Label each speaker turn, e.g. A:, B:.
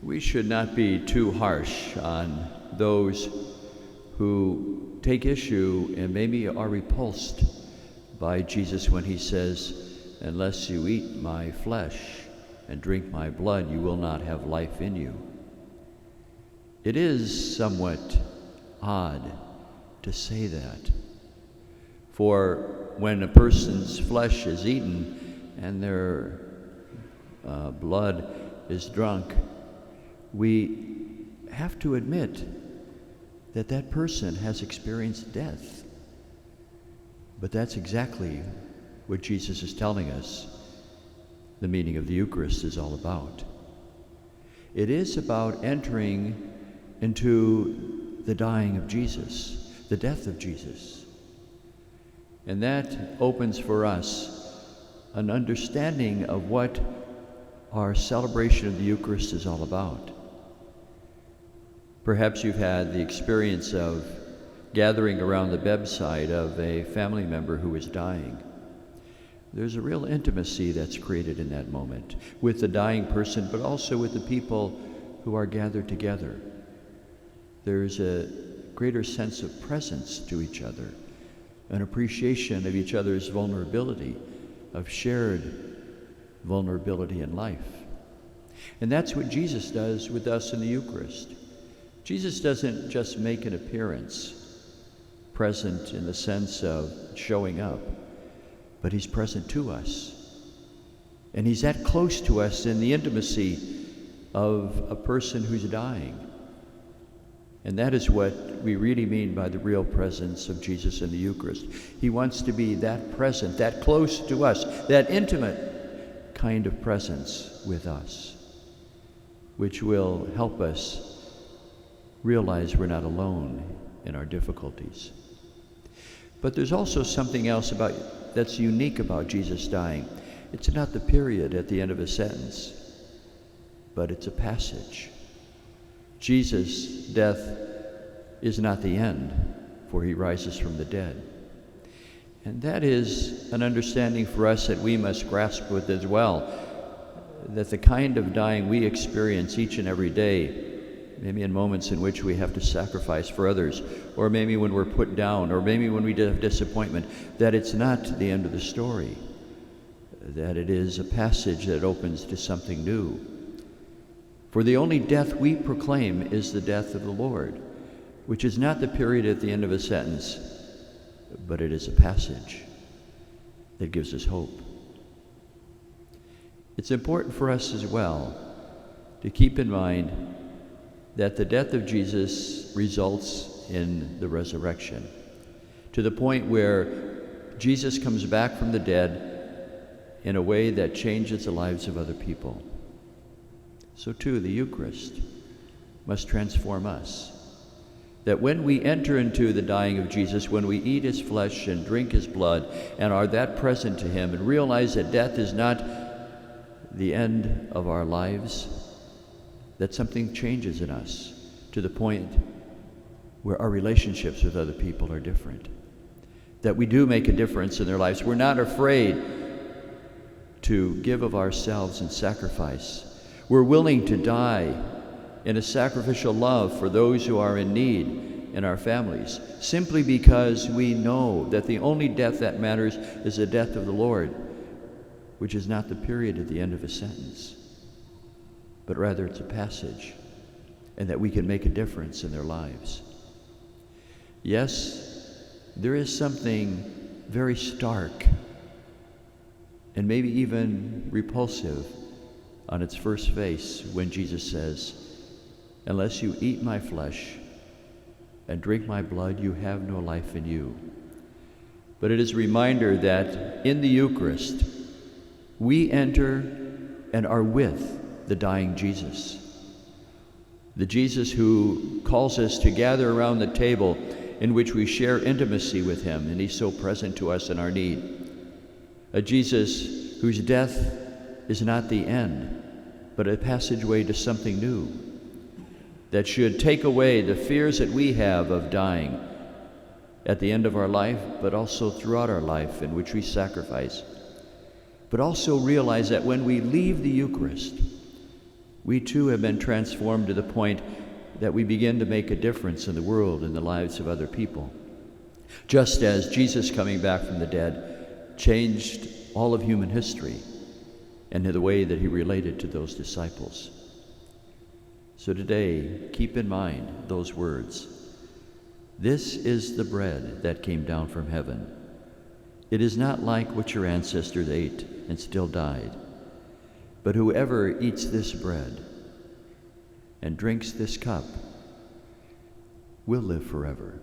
A: We should not be too harsh on those who take issue and maybe are repulsed by Jesus when he says, "Unless you eat my flesh and drink my blood, you will not have life in you." It is somewhat odd to say that. For when a person's flesh is eaten and their blood is drunk, we have to admit that that person has experienced death. But that's exactly what Jesus is telling us the meaning of the Eucharist is all about. It is about entering into the dying of Jesus, the death of Jesus. And that opens for us an understanding of what our celebration of the Eucharist is all about. Perhaps you've had the experience of gathering around the bedside of a family member who is dying. There's a real intimacy that's created in that moment with the dying person, but also with the people who are gathered together. There's a greater sense of presence to each other, an appreciation of each other's vulnerability, of shared vulnerability in life. And that's what Jesus does with us in the Eucharist. Jesus doesn't just make an appearance, present in the sense of showing up, but he's present to us. And he's that close to us in the intimacy of a person who's dying. And that is what we really mean by the real presence of Jesus in the Eucharist. He wants to be that present, that close to us, that intimate kind of presence with us, which will help us realize we're not alone in our difficulties. But there's also something else that's unique about Jesus dying. It's not the period at the end of a sentence, but it's a passage. Jesus' death is not the end, for he rises from the dead. And that is an understanding for us that we must grasp with as well, that the kind of dying we experience each and every day, maybe in moments in which we have to sacrifice for others, or maybe when we're put down, or maybe when we have disappointment, that it's not the end of the story, that it is a passage that opens to something new. For the only death we proclaim is the death of the Lord, which is not the period at the end of a sentence, but it is a passage that gives us hope. It's important for us as well to keep in mind that the death of Jesus results in the resurrection, to the point where Jesus comes back from the dead in a way that changes the lives of other people. So too, the Eucharist must transform us. That when we enter into the dying of Jesus, when we eat his flesh and drink his blood and are that present to him and realize that death is not the end of our lives, that something changes in us to the point where our relationships with other people are different. That we do make a difference in their lives. We're not afraid to give of ourselves in sacrifice. We're willing to die in a sacrificial love for those who are in need in our families, simply because we know that the only death that matters is the death of the Lord, which is not the period at the end of a sentence, but rather it's a passage, and that we can make a difference in their lives. Yes, there is something very stark and maybe even repulsive on its first face when Jesus says, "Unless you eat my flesh and drink my blood, you have no life in you." But it is a reminder that in the Eucharist, we enter and are with the dying Jesus. The Jesus who calls us to gather around the table in which we share intimacy with him, and he's so present to us in our need. A Jesus whose death is not the end, but a passageway to something new that should take away the fears that we have of dying at the end of our life, but also throughout our life in which we sacrifice. But also realize that when we leave the Eucharist, we too have been transformed to the point that we begin to make a difference in the world and the lives of other people. Just as Jesus coming back from the dead changed all of human history and the way that he related to those disciples. So today, keep in mind those words. This is the bread that came down from heaven. It is not like what your ancestors ate and still died, but whoever eats this bread and drinks this cup will live forever.